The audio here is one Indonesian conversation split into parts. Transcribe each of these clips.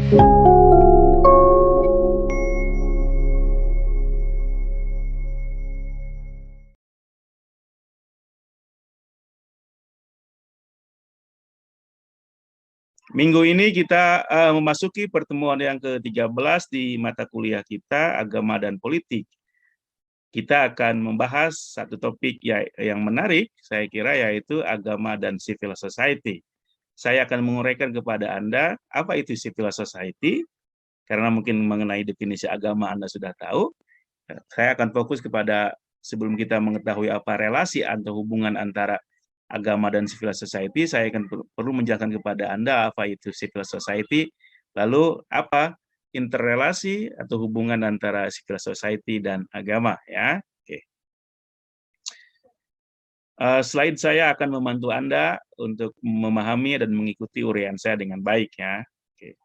Minggu ini kita memasuki pertemuan yang ke-13 di mata kuliah kita, Agama dan Politik. Kita akan membahas satu topik yang menarik, saya kira, yaitu agama dan civil society. Saya akan menguraikan kepada Anda apa itu civil society, karena mungkin mengenai definisi agama Anda sudah tahu. Saya akan fokus kepada, sebelum kita mengetahui apa relasi atau hubungan antara agama dan civil society, saya akan perlu menjelaskan kepada Anda apa itu civil society, lalu apa interrelasi atau hubungan antara civil society dan agama, ya. Oke. Slide saya akan membantu Anda untuk memahami dan mengikuti uraian saya dengan baik, ya. Oke.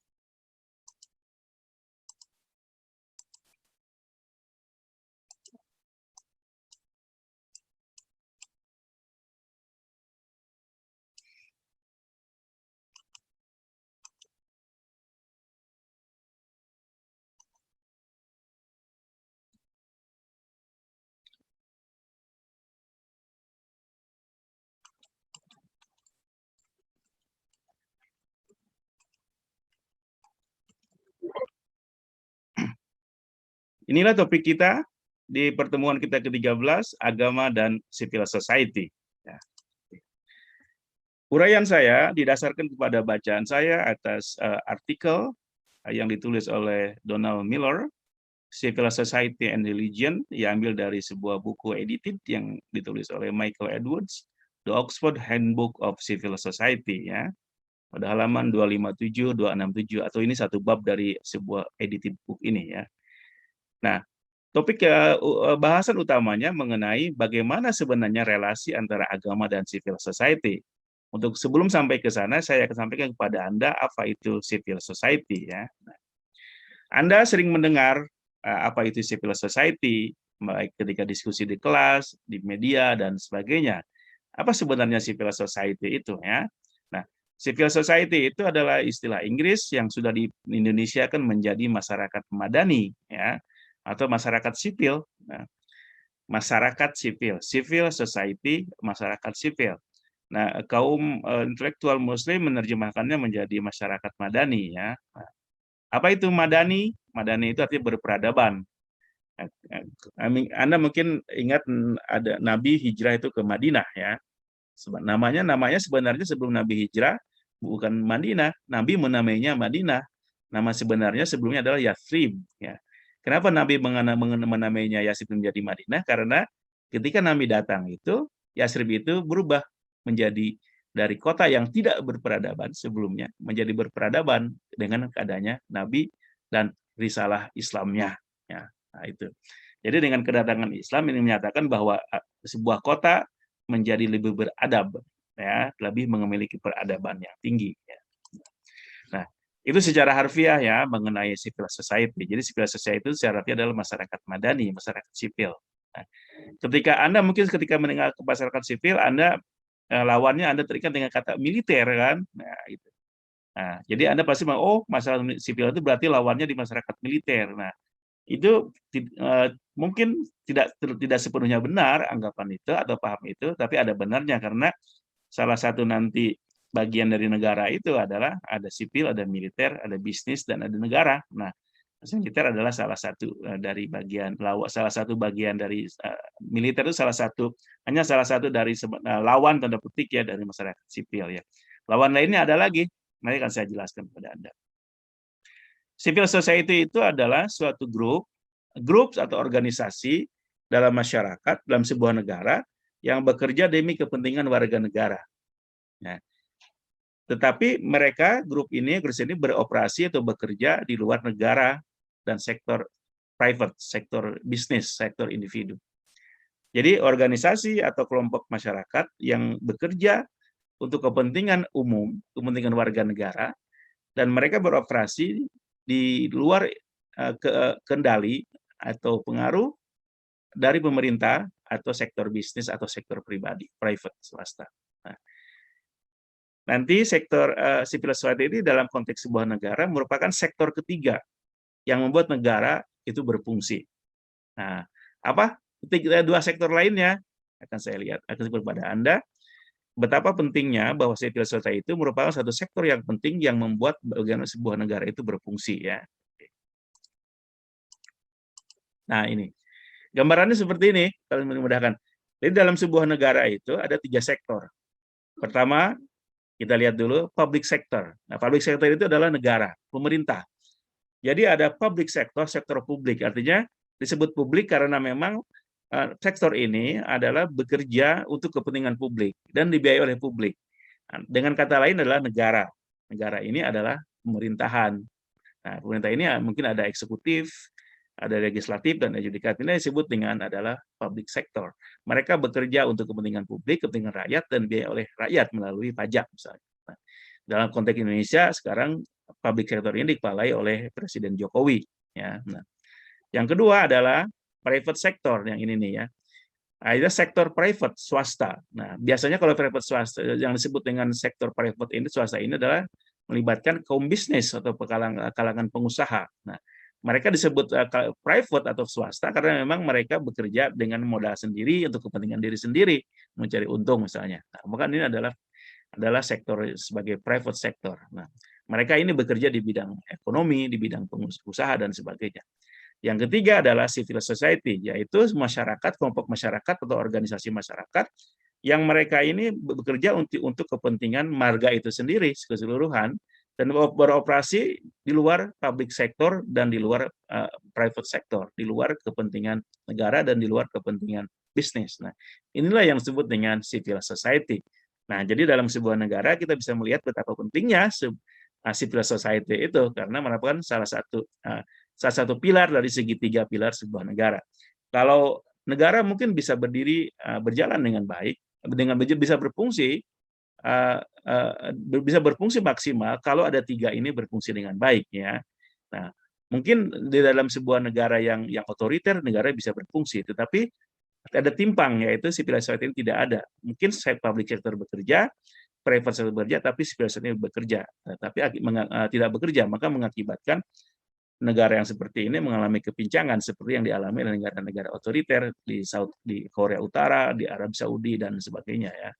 Inilah topik kita di pertemuan kita ke-13, agama dan civil society. Ya. Uraian saya didasarkan kepada bacaan saya atas artikel yang ditulis oleh Donald Miller, Civil Society and Religion, yang ambil dari sebuah buku edited yang ditulis oleh Michael Edwards, The Oxford Handbook of Civil Society, ya. Pada halaman 257, 267, atau ini satu bab dari sebuah edited book ini, ya. Nah, topik bahasan utamanya mengenai bagaimana sebenarnya relasi antara agama dan civil society. Untuk sebelum sampai ke sana, saya akan sampaikan kepada Anda apa itu civil society, ya. Nah, Anda sering mendengar apa itu civil society, baik ketika diskusi di kelas, di media, dan sebagainya. Apa sebenarnya civil society itu, ya? Nah, civil society itu adalah istilah Inggris yang sudah di Indonesia kan menjadi masyarakat madani, ya, atau masyarakat sipil. Nah, masyarakat sipil, civil society, masyarakat sipil. Nah, kaum intelektual Muslim menerjemahkannya menjadi masyarakat madani, ya. Nah, apa itu madani? Madani itu artinya berperadaban. Anda mungkin ingat ada Nabi hijrah itu ke Madinah, ya. Namanya sebenarnya sebelum Nabi hijrah bukan Madinah, Nabi menamainya Madinah. Nama sebenarnya sebelumnya adalah Yathrib, ya. Kenapa Nabi menamainya Yathrib menjadi Madinah? Karena ketika Nabi datang itu, Yathrib itu berubah menjadi dari kota yang tidak berperadaban sebelumnya menjadi berperadaban dengan adanya Nabi dan risalah Islamnya, ya. Nah, itu. Jadi dengan kedatangan Islam ini menyatakan bahwa sebuah kota menjadi lebih beradab, ya, lebih memiliki peradaban yang tinggi, ya. Nah, itu secara harfiah, ya, mengenai civil society. Jadi civil society itu secara harfiah adalah masyarakat madani, masyarakat sipil. Nah, ketika mendengar masyarakat sipil, Anda lawannya Anda terikat dengan kata militer, kan? Nah, itu. Nah, jadi Anda pasti masyarakat sipil itu berarti lawannya di masyarakat militer. Nah, itu mungkin tidak sepenuhnya benar anggapan itu atau paham itu, tapi ada benarnya karena salah satu nanti bagian dari negara itu adalah ada sipil, ada militer, ada bisnis, dan ada negara. Nah, militer adalah salah satu dari bagian militer itu hanya salah satu dari lawan tanda petik, ya, dari masyarakat sipil, ya. Lawan lainnya ada lagi, nanti akan saya jelaskan kepada Anda. Civil society itu adalah suatu grup atau organisasi dalam masyarakat, dalam sebuah negara yang bekerja demi kepentingan warga negara. Nah, tetapi grup ini beroperasi atau bekerja di luar negara dan sektor private, sektor bisnis, sektor individu. Jadi organisasi atau kelompok masyarakat yang bekerja untuk kepentingan umum, kepentingan warga negara, dan mereka beroperasi di luar kendali atau pengaruh dari pemerintah atau sektor bisnis atau sektor pribadi, private, swasta. Nah, Nanti sektor civil society ini dalam konteks sebuah negara merupakan sektor ketiga yang membuat negara itu berfungsi. Nah, apa dua sektor lainnya akan saya lihat, akan sebut pada Anda betapa pentingnya bahwa civil society itu merupakan satu sektor yang penting yang membuat bagaimana sebuah negara itu berfungsi ya. Nah, ini gambarannya seperti ini kalau memudahkan. Jadi dalam sebuah negara itu ada 3 sektor. Pertama, kita lihat dulu public sector. Nah, public sector itu adalah negara, pemerintah. Jadi ada public sector, sektor publik. Artinya disebut publik karena memang sektor ini adalah bekerja untuk kepentingan publik dan dibiayai oleh publik. Dengan kata lain adalah negara. Negara ini adalah pemerintahan. Nah, pemerintah ini mungkin ada eksekutif, ada legislatif, dan yudikatif. Ini disebut dengan adalah public sector. Mereka bekerja untuk kepentingan publik, kepentingan rakyat, dan dibiayai oleh rakyat melalui pajak misalnya. Nah, dalam konteks Indonesia sekarang public sector ini dikepalai oleh Presiden Jokowi. Ya. Nah, yang kedua adalah private sector yang ini nih ya. Ada sektor private swasta. Nah, biasanya kalau private swasta yang disebut dengan sektor private ini swasta ini adalah melibatkan kaum bisnis atau kalangan pengusaha. Nah, mereka disebut private atau swasta karena memang mereka bekerja dengan modal sendiri untuk kepentingan diri sendiri, mencari untung misalnya. Nah, maka ini adalah sektor sebagai private sector. Nah, mereka ini bekerja di bidang ekonomi, di bidang pengusaha dan sebagainya. Yang ketiga adalah civil society, yaitu masyarakat, kelompok masyarakat atau organisasi masyarakat yang mereka ini bekerja untuk kepentingan marga itu sendiri keseluruhan dan beroperasi di luar public sector dan di luar private sector, di luar kepentingan negara dan di luar kepentingan bisnis. Nah, inilah yang disebut dengan civil society. Nah, jadi dalam sebuah negara kita bisa melihat betapa pentingnya civil society itu karena merupakan salah satu pilar dari segitiga pilar sebuah negara. Kalau negara mungkin bisa berdiri berjalan dengan baik, bisa berfungsi maksimal kalau ada 3 ini berfungsi dengan baik ya. Nah, mungkin di dalam sebuah negara yang otoriter negara bisa berfungsi, tetapi ada timpang yaitu civil society ini tidak ada. Mungkin public sector bekerja, private sector bekerja, tapi civil society bekerja, tapi tidak bekerja, maka mengakibatkan negara yang seperti ini mengalami kepincangan seperti yang dialami oleh negara-negara otoriter di Korea Utara, di Arab Saudi dan sebagainya ya.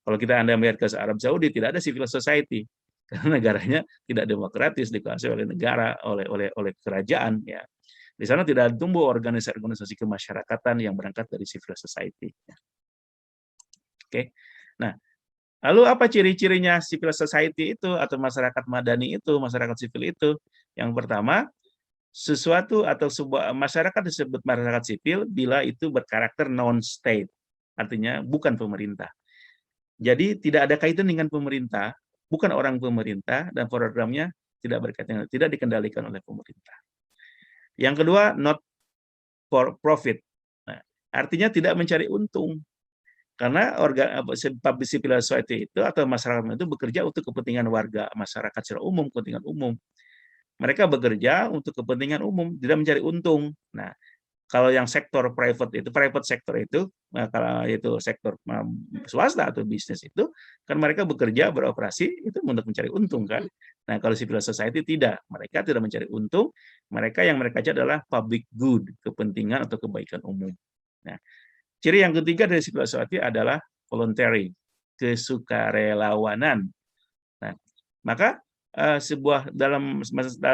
Kalau Anda melihat ke Arab Saudi tidak ada civil society karena negaranya tidak demokratis, dikuasai oleh negara, oleh kerajaan ya. Di sana tidak tumbuh organisasi kemasyarakatan yang berangkat dari civil society. Oke. Nah, lalu apa ciri-cirinya civil society itu atau masyarakat madani itu, masyarakat sipil itu? Yang pertama, sesuatu atau sebuah masyarakat disebut masyarakat sipil bila itu berkarakter non-state, artinya bukan pemerintah. Jadi tidak ada kaitan dengan pemerintah, bukan orang pemerintah, dan programnya tidak berkaitan, tidak dikendalikan oleh pemerintah. Yang kedua, not for profit. Nah, artinya tidak mencari untung. Karena public civil society itu atau masyarakat itu bekerja untuk kepentingan warga masyarakat secara umum, kepentingan umum. Mereka bekerja untuk kepentingan umum, tidak mencari untung. Nah, kalau yang sektor private sector itu, kalau itu sektor swasta atau bisnis itu, kan mereka bekerja beroperasi itu untuk mencari untung kan. Nah, kalau civil society tidak, mereka tidak mencari untung, yang mereka cari adalah public good, kepentingan atau kebaikan umum. Nah, ciri yang ketiga dari civil society adalah voluntary, kesukarelawanan. Nah, maka dalam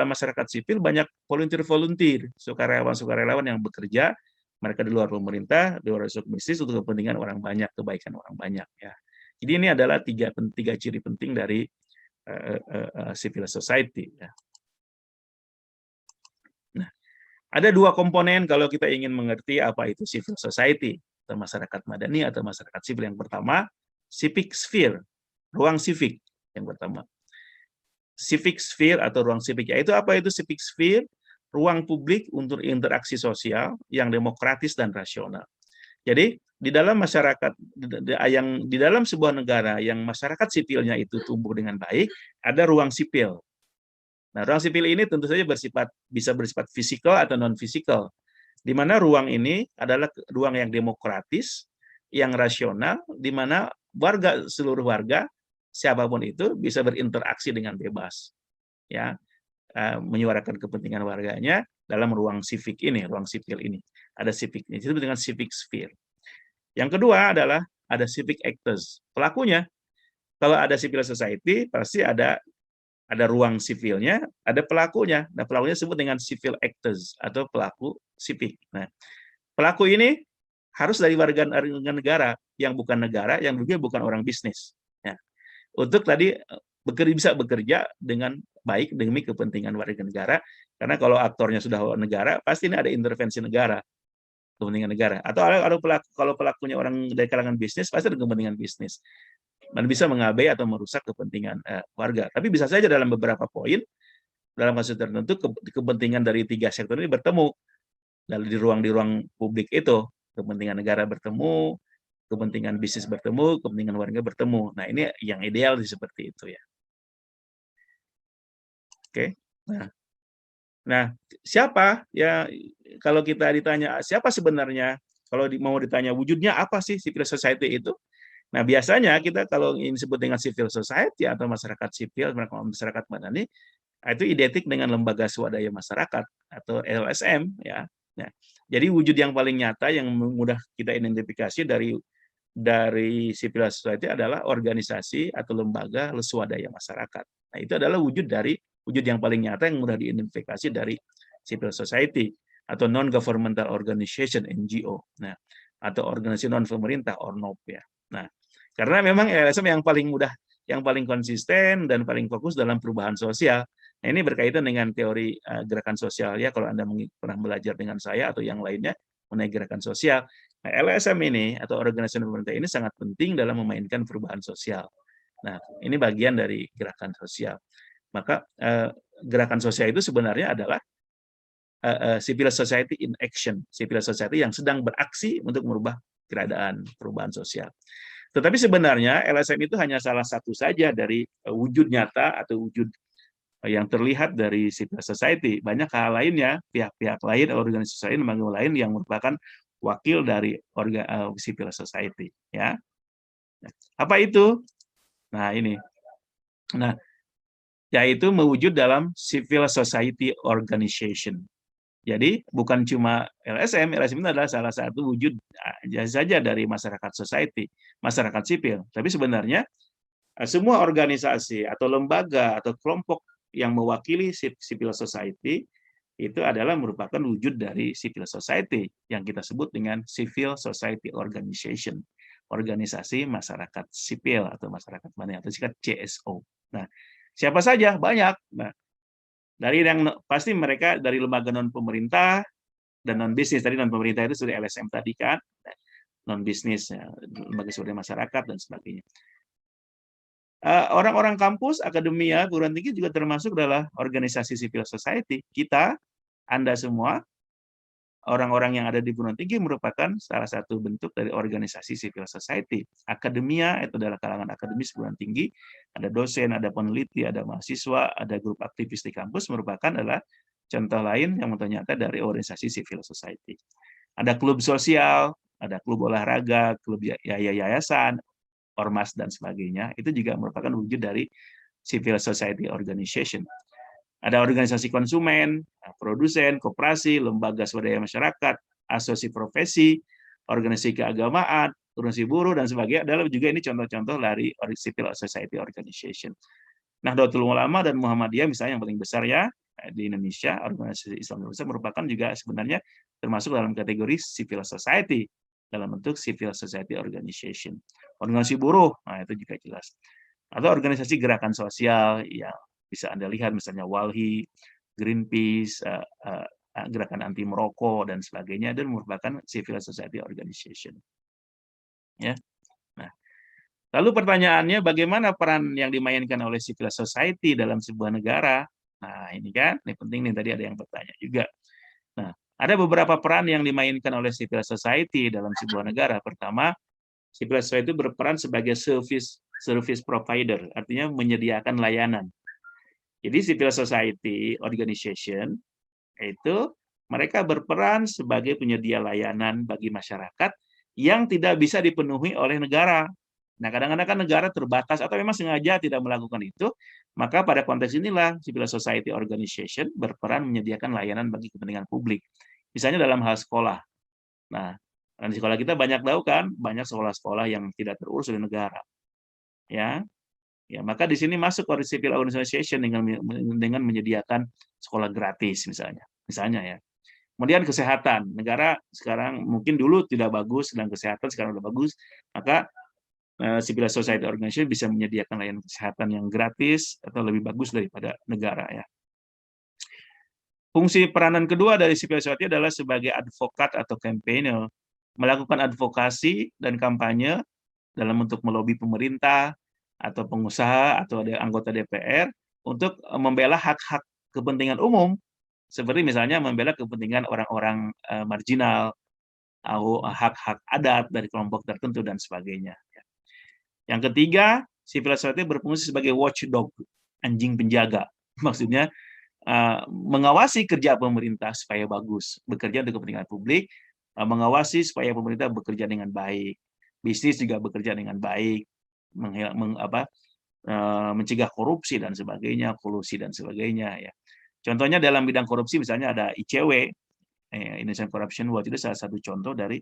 masyarakat sipil banyak volunteer, sukarelawan yang bekerja, mereka di luar pemerintah, di luar bisnis untuk kepentingan orang banyak, kebaikan orang banyak ya. Jadi ini adalah tiga ciri penting dari civil society ya. Nah, ada 2 komponen kalau kita ingin mengerti apa itu civil society atau masyarakat madani atau masyarakat sipil. Yang pertama, civic sphere, ruang civic yang pertama. Civic sphere atau ruang civic, yaitu apa itu civic sphere? Ruang publik untuk interaksi sosial yang demokratis dan rasional. Jadi di dalam masyarakat di dalam sebuah negara yang masyarakat sipilnya itu tumbuh dengan baik, ada ruang sipil. Nah, ruang sipil ini tentu saja bisa bersifat fisikal atau non fisikal. Di mana ruang ini adalah ruang yang demokratis, yang rasional, di mana seluruh warga siapapun itu bisa berinteraksi dengan bebas, ya, menyuarakan kepentingan warganya dalam ruang civic ini, ruang sipil ini. Ada civic ini, disebut dengan civic sphere. Yang kedua adalah ada civic actors, pelakunya. Kalau ada civil society, pasti ada ruang sipilnya, ada pelakunya. Nah, pelakunya disebut dengan civil actors atau pelaku sipil. Nah, pelaku ini harus dari warga negara, yang bukan negara, yang juga bukan orang bisnis. Ya. Untuk tadi bisa bekerja dengan baik demi kepentingan warga negara, karena kalau aktornya sudah negara, pasti ini ada intervensi negara, kepentingan negara. Atau kalau pelakunya orang dari kalangan bisnis, pasti ada kepentingan bisnis. Dan bisa mengabai atau merusak kepentingan warga. Tapi bisa saja dalam beberapa poin, dalam kasus tertentu, kepentingan dari tiga sektor ini bertemu di ruang publik itu. Kepentingan negara bertemu, kepentingan bisnis bertemu, kepentingan warga bertemu. Nah, ini yang ideal seperti itu ya. Oke. Nah, siapa ya, kalau kita ditanya siapa sebenarnya, kalau mau ditanya wujudnya apa sih civil society itu? Nah, biasanya kita kalau ingin sebut dengan civil society atau masyarakat sipil, masyarakat madani, itu identik dengan lembaga swadaya masyarakat atau LSM ya. Nah, jadi wujud yang paling nyata yang mudah kita identifikasi dari civil society adalah organisasi atau lembaga swadaya masyarakat. Nah, itu adalah wujud yang paling nyata yang mudah diidentifikasi dari civil society atau non governmental organization NGO. Nah, atau organisasi non pemerintah ORNOP ya. Nah, karena memang LSM yang paling mudah, yang paling konsisten dan paling fokus dalam perubahan sosial. Nah, ini berkaitan dengan teori gerakan sosial ya, kalau Anda pernah belajar dengan saya atau yang lainnya mengenai gerakan sosial. Nah, LSM ini atau organisasi pemerintah ini sangat penting dalam memainkan perubahan sosial. Nah, ini bagian dari gerakan sosial. Maka gerakan sosial itu sebenarnya adalah civil society in action, civil society yang sedang beraksi untuk merubah keadaan, perubahan sosial. Tetapi sebenarnya LSM itu hanya salah satu saja dari wujud nyata atau wujud yang terlihat dari civil society. Banyak hal lainnya, pihak-pihak lain, organisasi lain, lembaga lain yang merupakan wakil dari civil society. Ya, apa itu? Nah, ini. Nah, yaitu mewujud dalam civil society organization. Jadi bukan cuma LSM itu adalah salah satu wujud saja dari masyarakat society, masyarakat sipil. Tapi sebenarnya semua organisasi atau lembaga atau kelompok yang mewakili civil society itu adalah merupakan wujud dari civil society yang kita sebut dengan civil society organization, organisasi masyarakat sipil atau masyarakat madani atau singkat CSO. Nah, siapa saja? Banyak. Nah, dari yang pasti mereka dari lembaga non pemerintah dan non bisnis. Tadi non pemerintah itu sudah LSM tadi kan, non bisnis, lembaga swadaya masyarakat dan sebagainya. Orang-orang kampus, akademia, perguruan tinggi juga termasuk adalah organisasi civil society. Kita, Anda semua, orang-orang yang ada di perguruan tinggi merupakan salah satu bentuk dari organisasi civil society. Akademia itu adalah kalangan akademis perguruan tinggi, ada dosen, ada peneliti, ada mahasiswa, ada grup aktivis di kampus merupakan adalah contoh lain yang ternyata dari organisasi civil society. Ada klub sosial, ada klub olahraga, klub yayasan, ormas dan sebagainya. Itu juga merupakan wujud dari civil society organization. Ada organisasi konsumen, produsen, koperasi, lembaga swadaya masyarakat, asosiasi profesi, organisasi keagamaan, organisasi buruh, dan sebagainya. Adalah juga ini contoh-contoh dari civil society organization. Nahdlatul Ulama dan Muhammadiyah misalnya yang paling besar ya di Indonesia, organisasi Islam Indonesia merupakan juga sebenarnya termasuk dalam kategori civil society, dalam bentuk civil society organization. Organisasi buruh, nah itu juga jelas. Atau organisasi gerakan sosial yang bisa Anda lihat misalnya WALHI, Greenpeace, gerakan anti merokok dan sebagainya, dan merupakan civil society organization. Ya. Nah, lalu pertanyaannya bagaimana peran yang dimainkan oleh civil society dalam sebuah negara? Nah, ini kan, ini penting nih, tadi ada yang bertanya juga. Nah, ada beberapa peran yang dimainkan oleh civil society dalam sebuah negara. Pertama, civil society berperan sebagai service provider, artinya menyediakan layanan. Jadi civil society organization itu mereka berperan sebagai penyedia layanan bagi masyarakat yang tidak bisa dipenuhi oleh negara. Nah, kadang-kadang kan negara terbatas atau memang sengaja tidak melakukan itu, maka pada konteks inilah civil society organization berperan menyediakan layanan bagi kepentingan publik. Misalnya dalam hal sekolah. Nah, di sekolah kita banyak tahu kan, banyak sekolah-sekolah yang tidak terurus oleh negara. Ya, ya, maka di sini masuk civil organization dengan menyediakan sekolah gratis misalnya. Misalnya ya. Kemudian kesehatan. Negara sekarang mungkin dulu tidak bagus, sedang kesehatan sekarang sudah bagus, maka civil society organization bisa menyediakan layanan kesehatan yang gratis atau lebih bagus daripada negara ya. Fungsi peranan kedua dari civil society adalah sebagai advokat atau campaigner, melakukan advokasi dan kampanye dalam bentuk melobi pemerintah atau pengusaha atau anggota DPR untuk membela hak-hak kepentingan umum, seperti misalnya membela kepentingan orang-orang marginal, hak-hak adat dari kelompok tertentu dan sebagainya. Yang ketiga, civil society berfungsi sebagai watchdog, anjing penjaga. Maksudnya mengawasi kerja pemerintah supaya bagus, bekerja untuk kepentingan publik, mengawasi supaya pemerintah bekerja dengan baik, bisnis juga bekerja dengan baik, mencegah korupsi dan sebagainya, kolusi dan sebagainya. Ya. Contohnya dalam bidang korupsi misalnya ada ICW, Indonesian Corruption Watch, itu salah satu contoh dari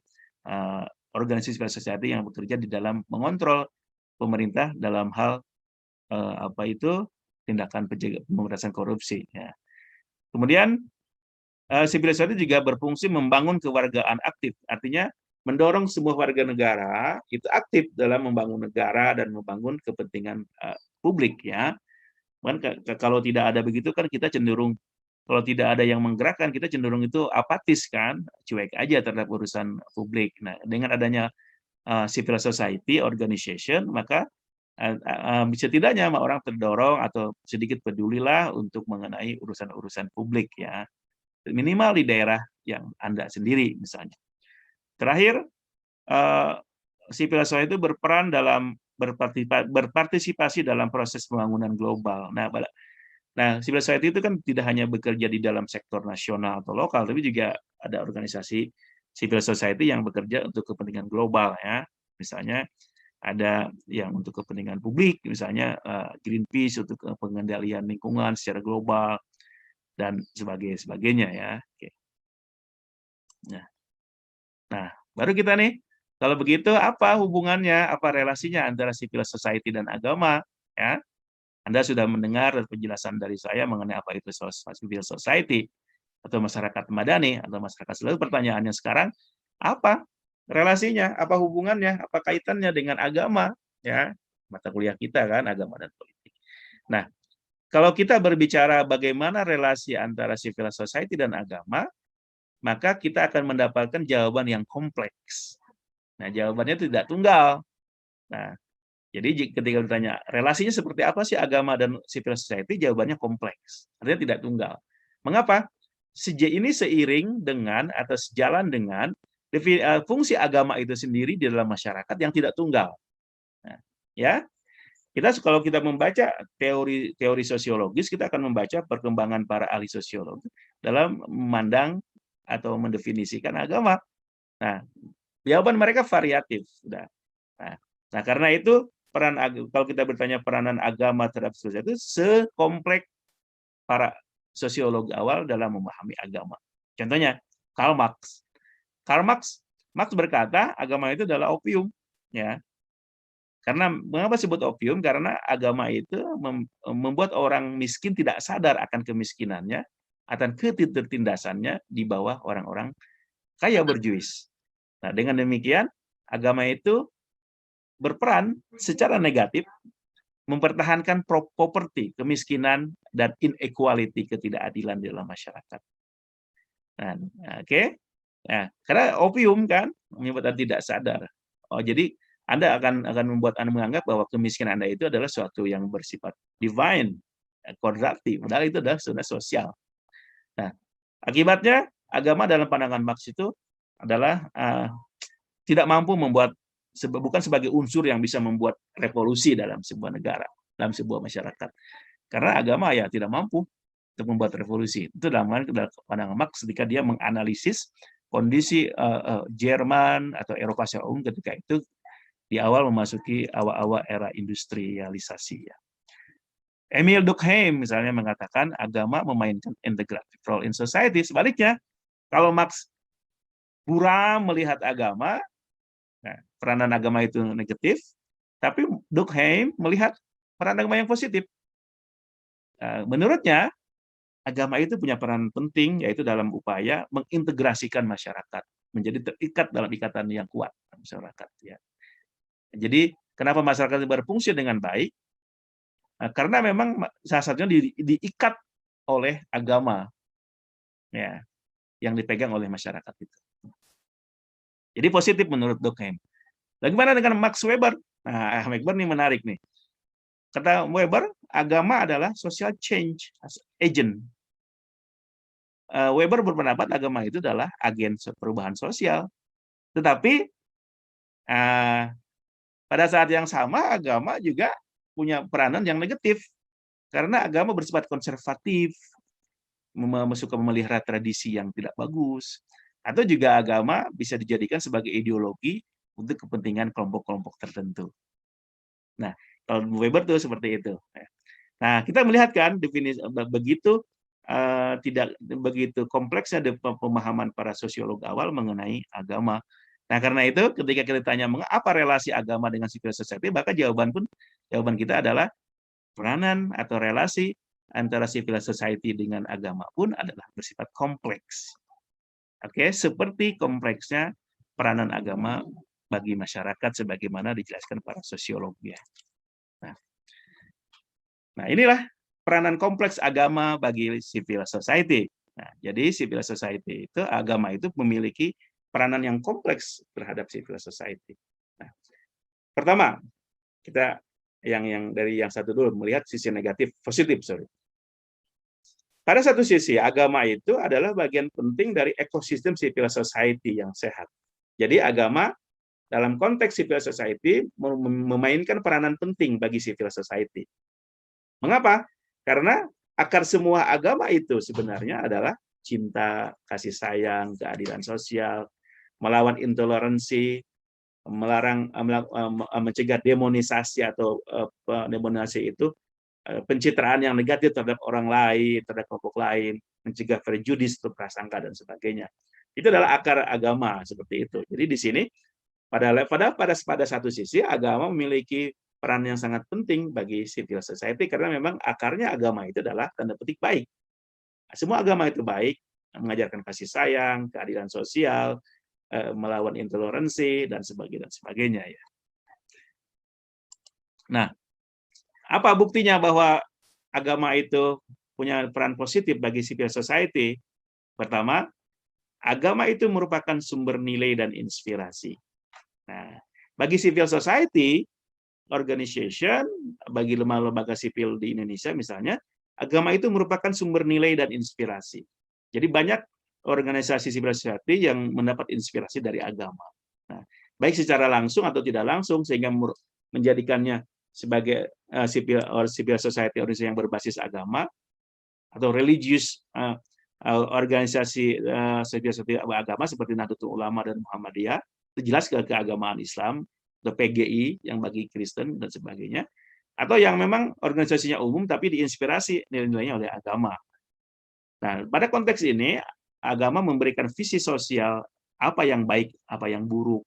organisasi civil society yang bekerja di dalam mengontrol pemerintah dalam hal tindakan pemberantasan korupsi. Ya. Kemudian civil society juga berfungsi membangun kewargaan aktif, artinya mendorong semua warga negara itu aktif dalam membangun negara dan membangun kepentingan publik ya. Kalau tidak ada begitu kan kita cenderung, kalau tidak ada yang menggerakkan kita cenderung itu apatis kan, cuek aja terhadap urusan publik. Nah, dengan adanya civil society organization, maka setidaknya orang terdorong atau sedikit pedulilah untuk mengenai urusan-urusan publik ya, minimal di daerah yang Anda sendiri misalnya. Terakhir, civil society itu berperan dalam berpartisipasi dalam proses pembangunan global. Nah, civil society itu kan tidak hanya bekerja di dalam sektor nasional atau lokal, tapi juga ada organisasi civil society yang bekerja untuk kepentingan global ya. Misalnya ada yang untuk kepentingan publik, misalnya Greenpeace untuk pengendalian lingkungan secara global dan sebagainya ya. Oke. Nah, baru kita nih, kalau begitu apa hubungannya, apa relasinya antara civil society dan agama? Ya, Anda sudah mendengar penjelasan dari saya mengenai apa itu civil society atau masyarakat madani atau masyarakat. Lalu pertanyaannya sekarang, apa relasinya, apa hubungannya, apa kaitannya dengan agama? Ya, mata kuliah kita kan agama dan politik. Nah, kalau kita berbicara bagaimana relasi antara civil society dan agama, maka kita akan mendapatkan jawaban yang kompleks. Nah, jawabannya tidak tunggal. Nah, jadi ketika ditanya relasinya seperti apa sih agama dan civil society, jawabannya kompleks. Artinya tidak tunggal. Mengapa? Ini seiring dengan atau sejalan dengan fungsi agama itu sendiri di dalam masyarakat yang tidak tunggal. Nah, ya, kalau kita membaca teori sosiologis, kita akan membaca perkembangan para ahli sosiologi dalam memandang atau mendefinisikan agama. Nah, jawaban mereka variatif. Nah, karena itu kalau kita bertanya peranan agama terhadap sosial itu sekompleks para sosiolog awal dalam memahami agama. Contohnya Karl Marx. Marx berkata agama itu adalah opium, ya. Karena mengapa disebut opium? Karena agama itu membuat orang miskin tidak sadar akan kemiskinannya, akan ketertindasannya di bawah orang-orang kaya berjuis. Nah, dengan demikian agama itu berperan secara negatif mempertahankan properti, kemiskinan dan inequality, ketidakadilan di dalam masyarakat. Nah, oke. Nah, karena opium kan menyebabkan tidak sadar. Jadi Anda akan membuat Anda menganggap bahwa kemiskinan Anda itu adalah suatu yang bersifat divine, kodrati, padahal itu adalah sudah sosial. Nah, akibatnya agama dalam pandangan Marx itu adalah tidak mampu bukan sebagai unsur yang bisa membuat revolusi dalam sebuah negara, dalam sebuah masyarakat. Karena agama ya tidak mampu untuk membuat revolusi. Itu dalam pandangan Marx ketika dia menganalisis kondisi Jerman atau Eropa secara umum ketika itu di awal memasuki awal-awal era industrialisasi. Ya. Emil Durkheim misalnya mengatakan agama memainkan integrative role in society. Sebaliknya, kalau Max buram melihat agama, nah, peranan agama itu negatif, tapi Durkheim melihat peran agama yang positif. Menurutnya, agama itu punya peran penting, yaitu dalam upaya mengintegrasikan masyarakat, menjadi terikat dalam ikatan yang kuat masyarakat. Ya. Jadi, kenapa masyarakat berfungsi dengan baik? Karena memang salah satunya diikat oleh agama, ya, yang dipegang oleh masyarakat itu. Jadi positif menurut Durkheim. Bagaimana dengan Max Weber? Nah, Weber ini menarik nih. Kata Weber, agama adalah social change agent. Weber berpendapat agama itu adalah agen perubahan sosial. Tetapi pada saat yang sama agama juga punya peranan yang negatif. Karena agama bersifat konservatif, suka memelihara tradisi yang tidak bagus. Atau juga agama bisa dijadikan sebagai ideologi untuk kepentingan kelompok-kelompok tertentu. Nah, kalau Weber tuh seperti itu. Nah, kita melihat kan definisi begitu tidak begitu kompleksnya pemahaman para sosiolog awal mengenai agama. Nah, karena itu ketika kita tanya apa relasi agama dengan civil society, maka jawaban kita adalah peranan atau relasi antara civil society dengan agama pun adalah bersifat kompleks. Oke, seperti kompleksnya peranan agama bagi masyarakat sebagaimana dijelaskan para sosiolog ya. Nah, inilah peranan kompleks agama bagi civil society. Nah, jadi civil society itu agama itu memiliki peranan yang kompleks terhadap civil society. Nah, pertama, kita yang dari yang satu dulu melihat sisi negatif, positif, sorry. Pada satu sisi, agama itu adalah bagian penting dari ekosistem civil society yang sehat. Jadi agama dalam konteks civil society memainkan peranan penting bagi civil society. Mengapa? Karena akar semua agama itu sebenarnya adalah cinta, kasih sayang, keadilan sosial, melawan intoleransi, mencegah demonisasi atau demonisasi itu pencitraan yang negatif terhadap orang lain, terhadap kelompok lain, mencegah prejudis, prasangka dan sebagainya. Itu adalah akar agama seperti itu. Jadi di sini pada satu sisi agama memiliki peran yang sangat penting bagi civil society karena memang akarnya agama itu adalah tanda petik baik. Semua agama itu baik, mengajarkan kasih sayang, keadilan sosial, melawan intoleransi dan sebagainya ya. Nah, apa buktinya bahwa agama itu punya peran positif bagi civil society? Pertama, agama itu merupakan sumber nilai dan inspirasi. Nah, bagi civil society, organization, bagi lembaga sipil di Indonesia misalnya, agama itu merupakan sumber nilai dan inspirasi. Jadi banyak organisasi civil society yang mendapat inspirasi dari agama. Nah, baik secara langsung atau tidak langsung sehingga menjadikannya sebagai civil society organisasi yang berbasis agama atau religious organisasi civil society agama seperti Nahdlatul Ulama dan Muhammadiyah itu jelas keagamaan Islam atau PGI yang bagi Kristen dan sebagainya atau yang memang organisasinya umum tapi diinspirasi nilai-nilainya oleh agama. Nah, pada konteks ini agama memberikan visi sosial apa yang baik, apa yang buruk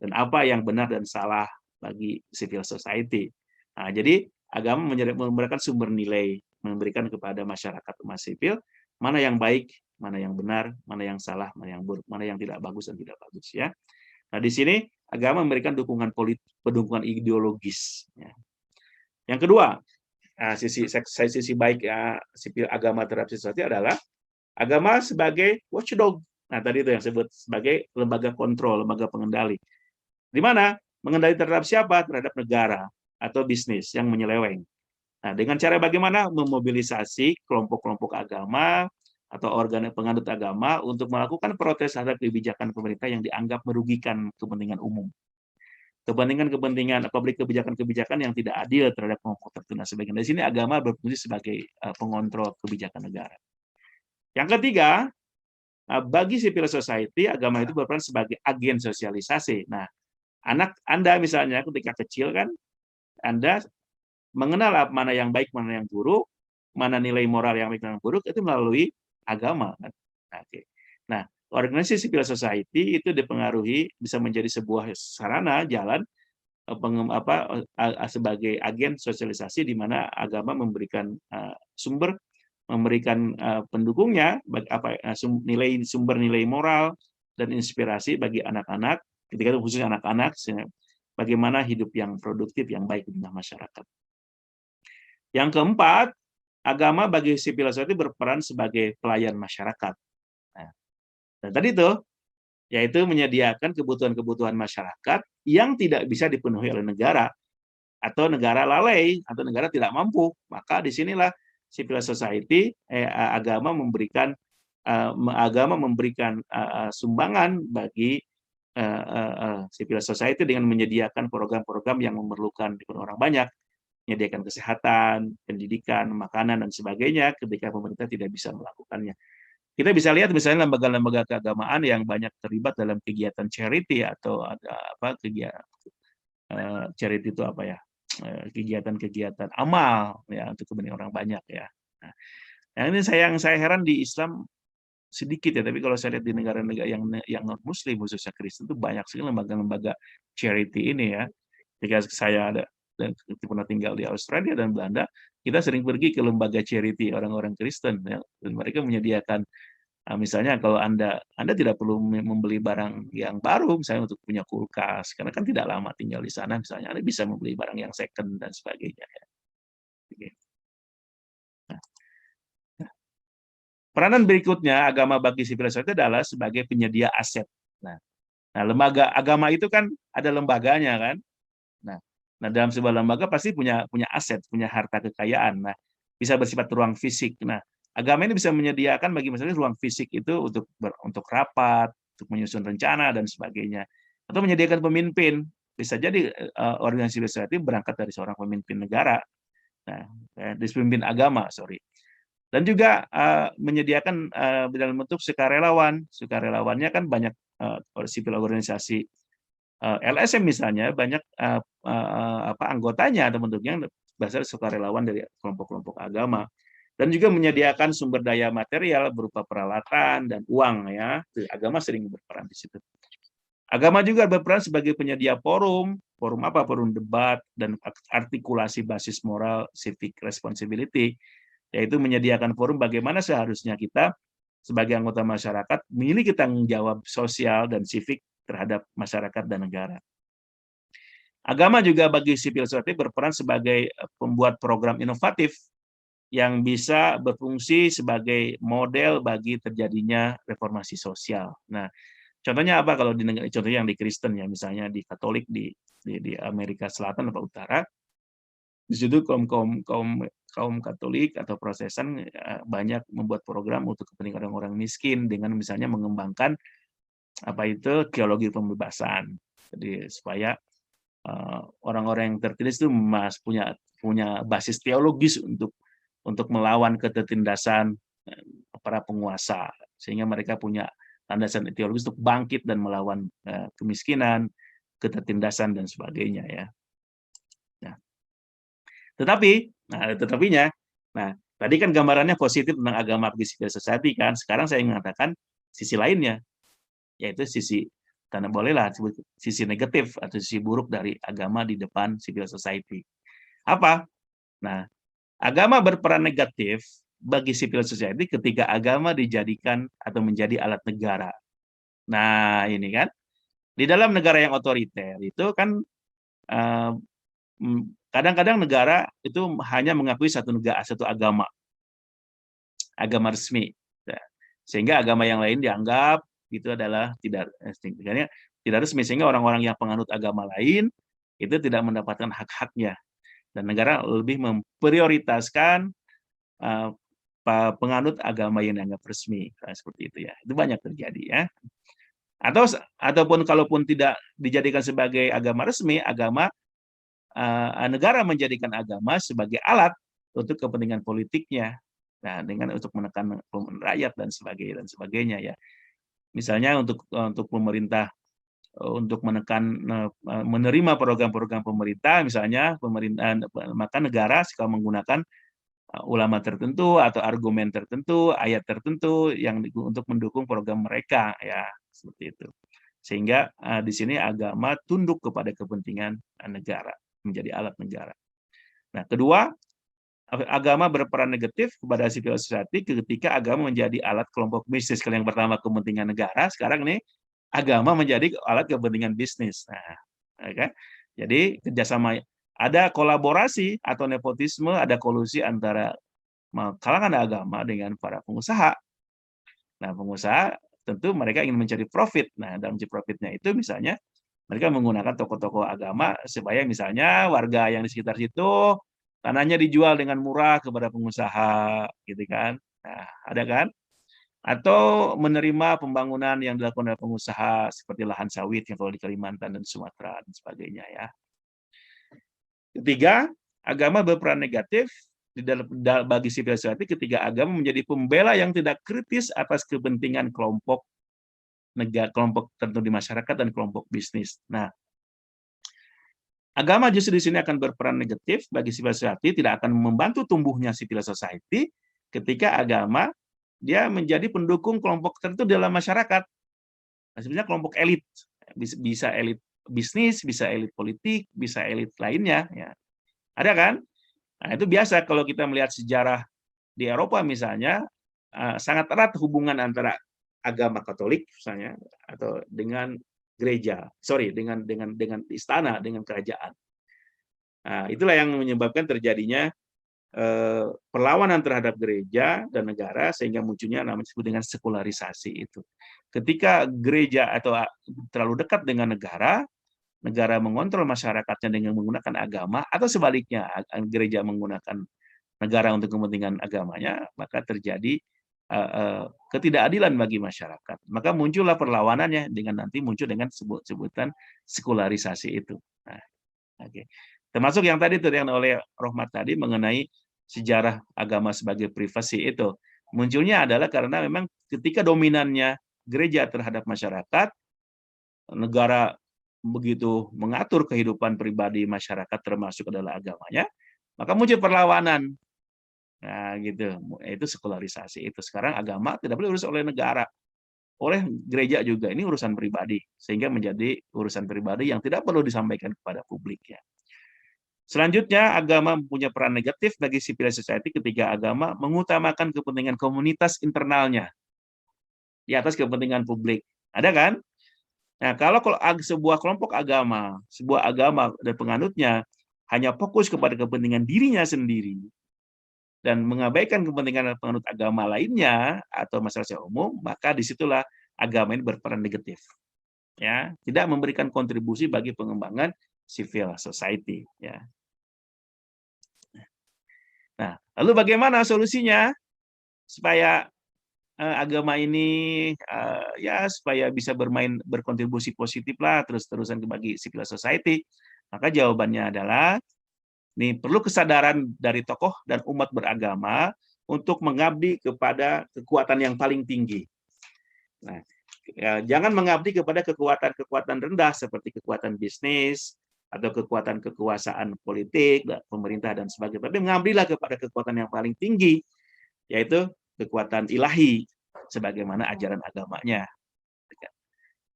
dan apa yang benar dan salah bagi civil society. Nah, jadi agama memberikan sumber nilai, memberikan kepada masyarakat umat sipil mana yang baik, mana yang benar, mana yang salah, mana yang buruk, mana yang tidak bagus dan tidak bagus ya. Nah, di sini agama memberikan dukungan politik, dukungan ideologis. Ya. Yang kedua, sisi baik sipil agama terhadap society adalah agama sebagai watchdog. Nah, tadi itu yang disebut sebagai lembaga kontrol, lembaga pengendali. Di mana mengendali terhadap siapa? Terhadap negara atau bisnis yang menyeleweng. Nah, dengan cara bagaimana memobilisasi kelompok-kelompok agama atau organ penganut agama untuk melakukan protes terhadap kebijakan pemerintah yang dianggap merugikan kepentingan umum. Kepentingan publik, kebijakan-kebijakan yang tidak adil terhadap kelompok tertentu. Sebagian dari sini agama berfungsi sebagai pengontrol kebijakan negara. Yang ketiga, bagi civil society, agama itu berperan sebagai agen sosialisasi. Nah, Anak Anda misalnya ketika kecil kan, Anda mengenal mana yang baik, mana yang buruk, mana nilai moral yang baik dan yang buruk, itu melalui agama. Kan? Nah, okay. Nah, organisasi civil society itu dipengaruhi bisa menjadi sebuah sarana jalan sebagai agen sosialisasi di mana agama memberikan sumber, memberikan pendukungnya sumber nilai moral dan inspirasi bagi anak-anak, ketika itu khususnya anak-anak, bagaimana hidup yang produktif yang baik di tengah masyarakat. Yang keempat, agama bagi civil society berperan sebagai pelayan masyarakat. Nah, dan tadi itu yaitu menyediakan kebutuhan-kebutuhan masyarakat yang tidak bisa dipenuhi oleh negara, atau negara lalai, atau negara tidak mampu. Maka disinilah civil society, agama memberikan sumbangan bagi civil society dengan menyediakan program-program yang memerlukan orang banyak, menyediakan kesehatan, pendidikan, makanan, dan sebagainya ketika pemerintah tidak bisa melakukannya. Kita bisa lihat misalnya lembaga-lembaga keagamaan yang banyak terlibat dalam kegiatan charity atau kegiatan charity itu apa ya? Kegiatan-kegiatan amal ya untuk kepentingan orang banyak ya. Nah, yang ini yang saya heran di Islam sedikit ya, tapi kalau saya lihat di negara-negara yang non Muslim khususnya Kristen itu banyak sekali lembaga-lembaga charity ini ya. Ketika saya ada dan pernah tinggal di Australia dan Belanda, kita sering pergi ke lembaga charity orang-orang Kristen ya, dan mereka menyediakan misalnya kalau Anda tidak perlu membeli barang yang baru, misalnya untuk punya kulkas, karena kan tidak lama tinggal di sana, misalnya Anda bisa membeli barang yang second dan sebagainya. Ya. Nah, peranan berikutnya agama bagi civil society adalah sebagai penyedia aset. Nah, lembaga agama itu kan ada lembaganya kan. Nah, dalam sebuah lembaga pasti punya aset, punya harta kekayaan. Nah, bisa bersifat ruang fisik. Nah, agama ini bisa menyediakan bagi misalnya ruang fisik itu untuk rapat, untuk menyusun rencana dan sebagainya, atau menyediakan pemimpin. Bisa jadi organisasi society berangkat dari seorang pemimpin negara, nah, dari pemimpin agama, sorry. Dan juga menyediakan dalam bentuk sukarelawan. Sukarelawannya kan banyak sipil organisasi LSM misalnya banyak anggotanya atau bentuknya berasal sukarelawan dari kelompok-kelompok agama, dan juga menyediakan sumber daya material berupa peralatan dan uang ya. Agama sering berperan di situ. Agama juga berperan sebagai penyedia forum debat dan artikulasi basis moral civic responsibility, yaitu menyediakan forum bagaimana seharusnya kita sebagai anggota masyarakat memiliki tanggung jawab sosial dan civic terhadap masyarakat dan negara. Agama juga bagi civil society berperan sebagai pembuat program inovatif yang bisa berfungsi sebagai model bagi terjadinya reformasi sosial. Nah, contohnya apa kalau di negara, contohnya yang di Kristen ya, misalnya di Katolik di Amerika Selatan atau Utara, di situ kaum Katolik atau Protestan banyak membuat program untuk kepentingan orang miskin dengan misalnya mengembangkan teologi pembebasan. Jadi supaya orang-orang yang tertindas itu punya basis teologis untuk melawan ketertindasan para penguasa, sehingga mereka punya landasan teologis untuk bangkit dan melawan kemiskinan, ketertindasan dan sebagainya ya. Nah, tetapinya, tadi kan gambarannya positif tentang agama bagi civil society kan. Sekarang saya mengatakan sisi lainnya, yaitu sisi sisi negatif atau sisi buruk dari agama di depan civil society. Apa? Nah, agama berperan negatif bagi civil society ketika agama dijadikan atau menjadi alat negara. Nah, ini kan di dalam negara yang otoriter itu kan kadang-kadang negara itu hanya mengakui satu agama resmi, sehingga agama yang lain dianggap itu adalah tidak resmi, sehingga orang-orang yang penganut agama lain itu tidak mendapatkan hak-haknya, dan negara lebih memprioritaskan penganut agama yang dianggap resmi, seperti itu ya. Itu banyak terjadi ya. Ataupun kalaupun tidak dijadikan sebagai agama resmi, negara menjadikan agama sebagai alat untuk kepentingan politiknya, dengan untuk menekan rakyat dan sebagainya ya. Misalnya untuk pemerintah untuk menerima program-program pemerintah, misalnya maka negara suka menggunakan ulama tertentu atau argumen tertentu, ayat tertentu yang untuk mendukung program mereka, ya seperti itu. Sehingga di sini agama tunduk kepada kepentingan negara, menjadi alat negara. Nah, kedua, agama berperan negatif kepada civil society ketika agama menjadi alat kelompok bisnis. Kalau yang pertama kepentingan negara, sekarang ini agama menjadi alat kepentingan bisnis. Nah, okay? Jadi kerjasama, ada kolaborasi atau nepotisme, ada kolusi antara kalangan agama dengan para pengusaha. Nah, pengusaha tentu mereka ingin mencari profit. Nah, dalam mencari profitnya itu misalnya mereka menggunakan tokoh-tokoh agama supaya misalnya warga yang di sekitar situ tanahnya dijual dengan murah kepada pengusaha, gitu kan? Nah, ada kan? Atau menerima pembangunan yang dilakukan oleh pengusaha seperti lahan sawit yang kalau di Kalimantan dan Sumatera dan sebagainya, ya. Ketiga, agama berperan negatif di dalam bagi civil society ketika agama menjadi pembela yang tidak kritis atas kepentingan kelompok kelompok tertentu di masyarakat dan kelompok bisnis. Nah, agama justru di sini akan berperan negatif bagi civil society, tidak akan membantu tumbuhnya civil society ketika agama dia menjadi pendukung kelompok tertentu dalam masyarakat. Nah, sebenarnya kelompok elit, bisa elit bisnis, bisa elit politik, bisa elit lainnya, ya. Ada kan? Nah, itu biasa kalau kita melihat sejarah di Eropa misalnya, sangat erat hubungan antara agama Katolik misalnya atau dengan gereja, dengan istana, dengan kerajaan. Nah, itulah yang menyebabkan terjadinya perlawanan terhadap gereja dan negara sehingga munculnya namanya disebut dengan sekularisasi itu. Ketika gereja atau terlalu dekat dengan negara, negara mengontrol masyarakatnya dengan menggunakan agama atau sebaliknya gereja menggunakan negara untuk kepentingan agamanya, maka terjadi ketidakadilan bagi masyarakat. Maka muncullah perlawanannya dengan nanti muncul dengan sebutan sekularisasi itu. Nah, okay. Termasuk yang tadi yang oleh Rohmat tadi mengenai sejarah agama sebagai privasi itu. Munculnya adalah karena memang ketika dominannya gereja terhadap masyarakat, negara begitu mengatur kehidupan pribadi masyarakat termasuk adalah agamanya, maka muncul perlawanan. Nah, gitu. Itu sekularisasi itu. Sekarang agama tidak boleh diurus oleh negara, oleh gereja juga. Ini urusan pribadi, sehingga menjadi urusan pribadi yang tidak perlu disampaikan kepada publik, ya. Selanjutnya, agama punya peran negatif bagi civil society ketika agama mengutamakan kepentingan komunitas internalnya di atas kepentingan publik. Ada kan? Nah, kalau sebuah kelompok agama, sebuah agama dan penganutnya hanya fokus kepada kepentingan dirinya sendiri dan mengabaikan kepentingan penganut agama lainnya atau masyarakat umum, maka disitulah agama ini berperan negatif. Ya, tidak memberikan kontribusi bagi pengembangan civil society. Ya. Nah, lalu bagaimana solusinya supaya agama ini ya supaya bisa berkontribusi positif lah terus-terusan bagi civil society? Maka jawabannya adalah ini perlu kesadaran dari tokoh dan umat beragama untuk mengabdi kepada kekuatan yang paling tinggi. Nah, ya, jangan mengabdi kepada kekuatan-kekuatan rendah seperti kekuatan bisnis atau kekuatan kekuasaan politik, pemerintah dan sebagainya. Tapi mengabdilah kepada kekuatan yang paling tinggi, yaitu kekuatan ilahi, sebagaimana ajaran agamanya.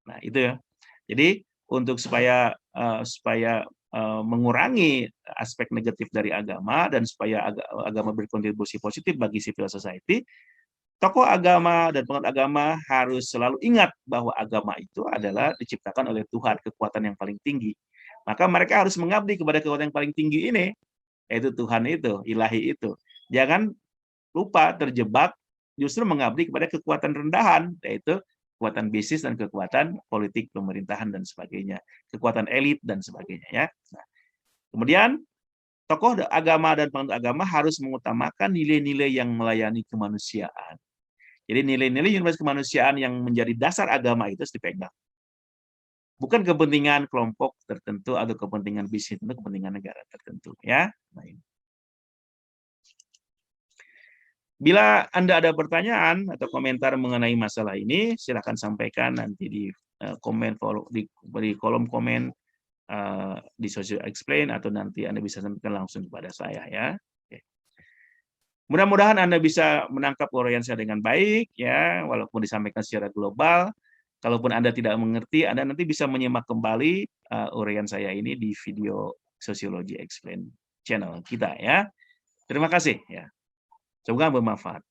Nah, itu ya. Jadi untuk supaya mengurangi aspek negatif dari agama dan supaya agama berkontribusi positif bagi civil society, tokoh agama dan penganut agama harus selalu ingat bahwa agama itu adalah diciptakan oleh Tuhan, kekuatan yang paling tinggi. Maka mereka harus mengabdi kepada kekuatan yang paling tinggi ini, yaitu Tuhan itu, ilahi itu. Jangan lupa terjebak justru mengabdi kepada kekuatan rendahan, yaitu kekuatan bisnis dan kekuatan politik pemerintahan dan sebagainya, kekuatan elit dan sebagainya, ya. Nah, kemudian tokoh agama dan penganut agama harus mengutamakan nilai-nilai yang melayani kemanusiaan. Jadi nilai-nilai universal kemanusiaan yang menjadi dasar agama itu harus dipegang. Bukan kepentingan kelompok tertentu atau kepentingan bisnis, itu kepentingan negara tertentu, ya. Bila Anda ada pertanyaan atau komentar mengenai masalah ini, silakan sampaikan nanti di komen di kolom komen di Social Explain, atau nanti Anda bisa sampaikan langsung kepada saya ya. Oke. Mudah-mudahan Anda bisa menangkap uraian saya dengan baik ya, walaupun disampaikan secara global. Kalaupun Anda tidak mengerti, Anda nanti bisa menyimak kembali uraian saya ini di video Sociology Explain channel kita ya. Terima kasih ya. Semoga bermanfaat.